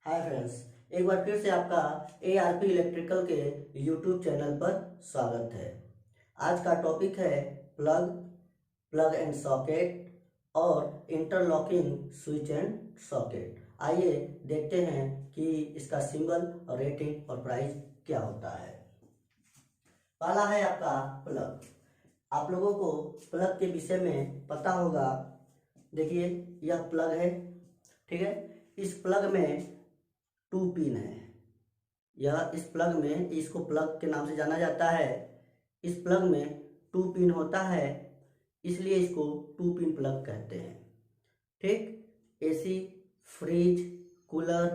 Hi friends, एक बार फिर से आपका ARP इलेक्ट्रिकल के यूट्यूब चैनल पर स्वागत है। आज का टॉपिक है प्लग एंड सॉकेट और इंटरलॉकिंग स्विच एंड सॉकेट। आइए देखते हैं कि इसका सिंबल और रेटिंग और प्राइस क्या होता है। पहला है आपका प्लग। आप लोगों को प्लग के विषय में पता होगा। देखिए, यह प्लग है, ठीक है। इस प्लग में 2 पिन है। यह इस प्लग में, इसको प्लग के नाम से जाना जाता है। इस प्लग में 2 पिन होता है, इसलिए इसको 2 पिन प्लग कहते हैं, ठीक। AC, fridge, cooler,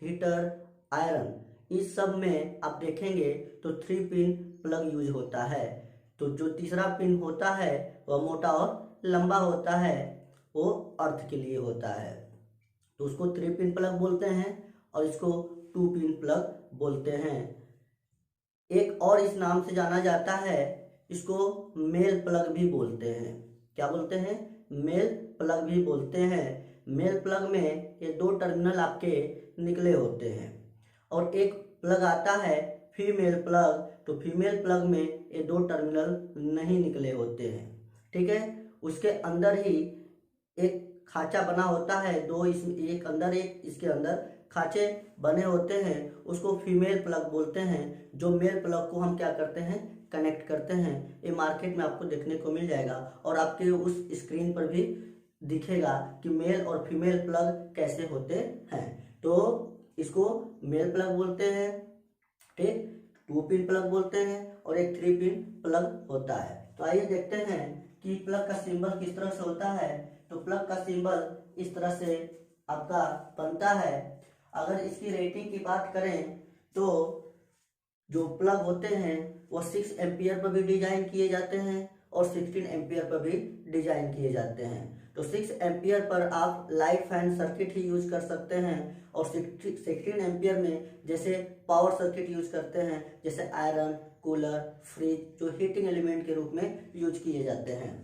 heater, iron, इस सब में आप देखेंगे तो 3 पिन प्लग यूज होता है। तो जो तीसरा पिन होता है वह मोटा और लंबा होता है, वो अर्थ के लिए होता है, तो उसको 3 पिन प्लग बोलते हैं और इसको 2 पिन प्लग बोलते हैं। एक और इस नाम से जाना जाता है, इसको मेल प्लग भी बोलते हैं। क्या बोलते हैं? मेल प्लग भी बोलते हैं। मेल प्लग में ये 2 टर्मिनल आपके निकले होते हैं और एक प्लग आता है फीमेल प्लग, तो फीमेल प्लग में ये 2 टर्मिनल नहीं निकले होते हैं, ठीक है। उसके अंदर ही एक खांचा बना होता है, 2 इसमें, एक अंदर एक इसके अंदर खांचे बने होते हैं, उसको फीमेल प्लग बोलते हैं। जो मेल प्लग को हम क्या करते हैं, कनेक्ट करते हैं। ये मार्केट में आपको देखने को मिल जाएगा और आपके उस स्क्रीन पर भी दिखेगा कि मेल और फीमेल प्लग कैसे होते हैं। तो इसको मेल प्लग बोलते हैं, ठीक। 2 पिन प्लग बोलते हैं और एक 3 पिन प्लग होता है। तो आइए देखते हैं कि प्लग का सिंबल किस तरह से होता है। तो प्लग का सिंबल इस तरह से आपका बनता है। अगर इसकी रेटिंग की बात करें तो जो प्लग होते हैं वो 6 एम्पियर पर भी डिजाइन किए जाते हैं और 16 एम्पियर पर भी डिजाइन किए जाते हैं। तो 6 एम्पियर पर आप लाइट फैन सर्किट ही यूज कर सकते हैं और 16 एम्पियर में जैसे पावर सर्किट यूज करते हैं, जैसे आयरन, कूलर, फ्रिज, जो हीटिंग एलिमेंट के रूप में यूज किए जाते हैं।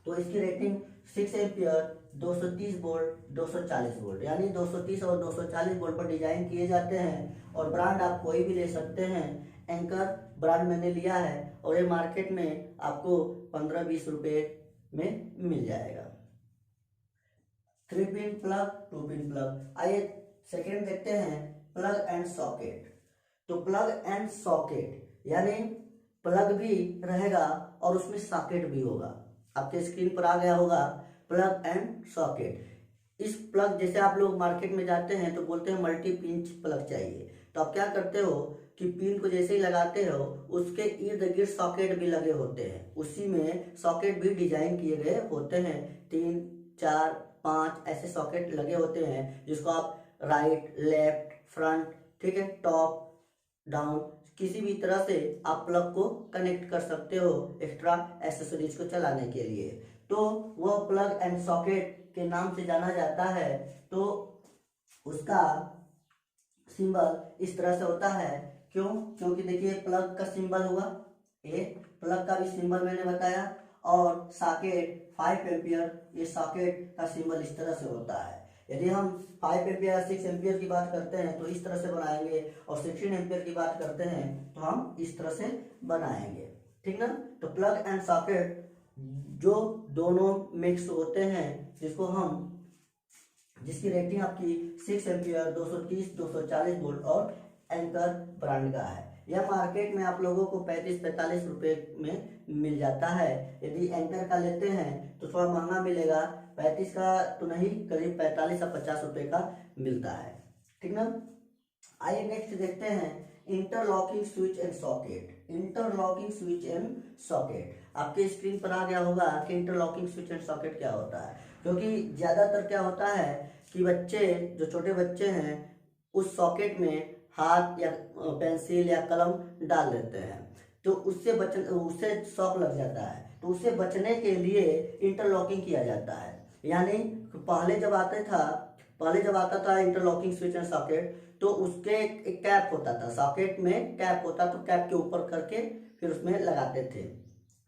तो इसकी रेटिंग 6 एम्पियर, 230 वोल्ट, 240 वोल्ट, यानी 230 और 240 वोल्ट पर डिजाइन किए जाते हैं। और ब्रांड आप कोई भी ले सकते हैं। एंकर ब्रांड मैंने लिया है और ये मार्केट में आपको 15-20 रुपए में मिल जाएगा। 3 पिन प्लग, 2 पिन प्लग। आइए सेकेंड देखते हैं, प्लग एंड सॉकेट। तो प्लग एंड सॉकेट यानी प्लग भी रहेगा और उसमें सॉकेट भी होगा। आपके स्क्रीन पर आ गया होगा प्लग एंड सॉकेट। इस प्लग, जैसे आप लोग मार्केट में जाते हैं तो बोलते हैं मल्टी पिंच प्लग चाहिए, तो आप क्या करते हो कि पिन को जैसे ही लगाते हो उसके इर्द गिर्द सॉकेट भी लगे होते हैं, उसी में सॉकेट भी डिजाइन किए गए होते हैं। 3, 4, 5 ऐसे सॉकेट लगे होते हैं जिसको आप राइट, लेफ्ट, फ्रंट, ठीक है, टॉप, डाउन, किसी भी तरह से आप प्लग को कनेक्ट कर सकते हो एक्स्ट्रा एसेसरीज को चलाने के लिए। तो वह प्लग एंड सॉकेट के नाम से जाना जाता है। तो उसका सिंबल इस तरह से होता है। क्यों? क्योंकि देखिए प्लग का सिंबल हुआ ए, प्लग का भी सिंबल मैंने बताया, और सॉकेट 5 एम्पियर, ये सॉकेट का सिंबल इस तरह से होता है। यदि हम 5 एम्पियर 6 एम्पियर की बात करते हैं तो इस तरह से बनाएंगे, और 16 एम्पियर की बात करते हैं तो हम इस तरह से बनाएंगे, ठीक ना। तो प्लग एंड सॉकेट जो दोनों मिक्स होते हैं, जिसकी रेटिंग आपकी 6 एम्पियर, 230, 240 वोल्ट और एंकर ब्रांड का है। यह मार्केट में आप लोगों को 35-45 रुपए में मिल जाता है। यदि एंकर का लेते हैं तो थोड़ा महंगा मिलेगा, 35 का तो नहीं, करीब 45 या 50 रुपए का मिलता है, ठीक ना। आइए नेक्स्ट देखते हैं, interlocking switch and socket. Interlocking switch and socket आपके स्क्रीन पर आ गया होगा कि इंटरलॉकिंग स्विच एंड सॉकेट क्या होता है। क्योंकि ज्यादातर क्या होता है कि बच्चे, जो छोटे बच्चे हैं, उस सॉकेट में हाथ या पेंसिल या कलम डाल देते हैं, तो उससे शॉक लग जाता है। तो उससे बचने के लिए इंटरलॉकिंग किया जाता है। यानी पहले जब आता था इंटरलॉकिंग स्विच एंड सॉकेट, तो उसके एक कैप होता था, सॉकेट में कैप होता, तो कैप के ऊपर करके फिर उसमें लगाते थे।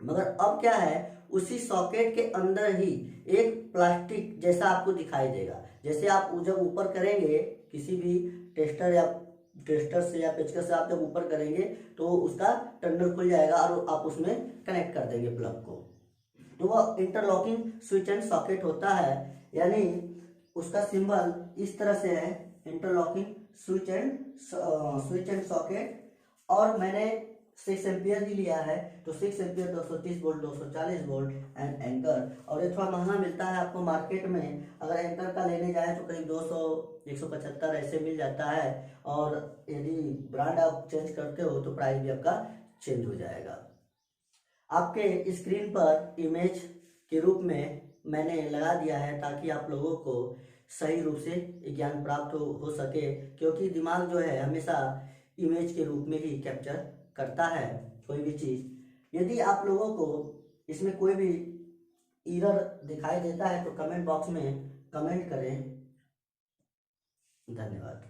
मगर अब क्या है, उसी सॉकेट के अंदर ही एक प्लास्टिक जैसा आपको दिखाई देगा, जैसे आप जब ऊपर करेंगे किसी भी टेस्टर से या पेचकस से आप जब ऊपर करेंगे तो उसका टर्मिनल खुल जाएगा और आप उसमें कनेक्ट कर देंगे प्लग को। तो वह इंटरलॉकिंग स्विच एंड सॉकेट होता है, यानी उसका सिंबल इस तरह से है, इंटरलॉकिंग स्विच एंड सॉकेट। और मैंने 6 एम्पियर ही लिया है, तो 6 ampere 230 volt 240 volt and anchor. और ये थोड़ा महंगा मिलता है आपको मार्केट में, अगर एंकर का लेने जाए तो करीब 200 175 ऐसे मिल जाता है, और यदि ब्रांड आप चेंज करते हो तो प्राइस भी आपका चेंज हो जाएगा। आपके स्क्रीन पर इमेज के रूप में मैंने लगा दिया है ताकि आप लोगों को सही रूप से ज्ञान प्राप्त हो सके, क्योंकि दिमाग जो है हमेशा इमेज के रूप में ही कैप्चर करता है कोई भी चीज़। यदि आप लोगों को इसमें कोई भी एरर दिखाई देता है तो कमेंट बॉक्स में कमेंट करें। धन्यवाद।